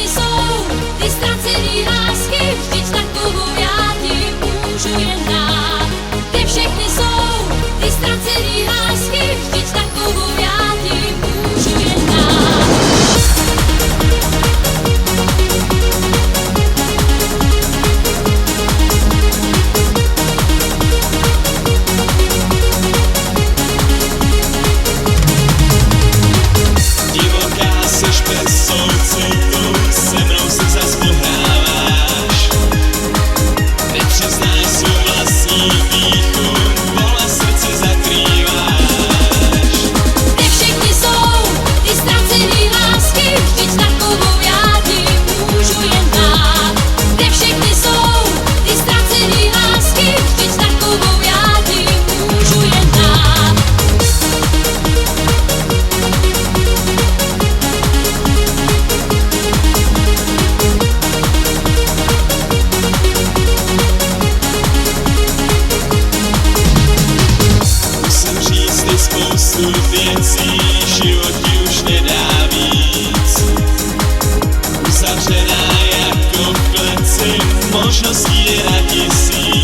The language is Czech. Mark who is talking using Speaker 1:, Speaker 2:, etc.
Speaker 1: všechny jsou ty ztracený lásky, vždyť takovou já ti můžu jen dát. Kde všechny jsou ty ztracený lásky, vždyť takovou já ti můžu jen dát.
Speaker 2: Divoká seš bez soucitu, se mnou si zas pohráváš. Nepřiznáš svou vlastní pýchu, bolest srdce zakrýváš.
Speaker 1: Kde všechny jsou ty ztracený lásky, vždyť takovou já ti můžu jen dát. Kde všechny jsou ty ztracený lásky, vždyť takovou já ti můžu jen dát.
Speaker 2: Musím říct ti spoustu věcí, život ti už nedá víc. Uzavřená jako v kleci, možností je na tisíc.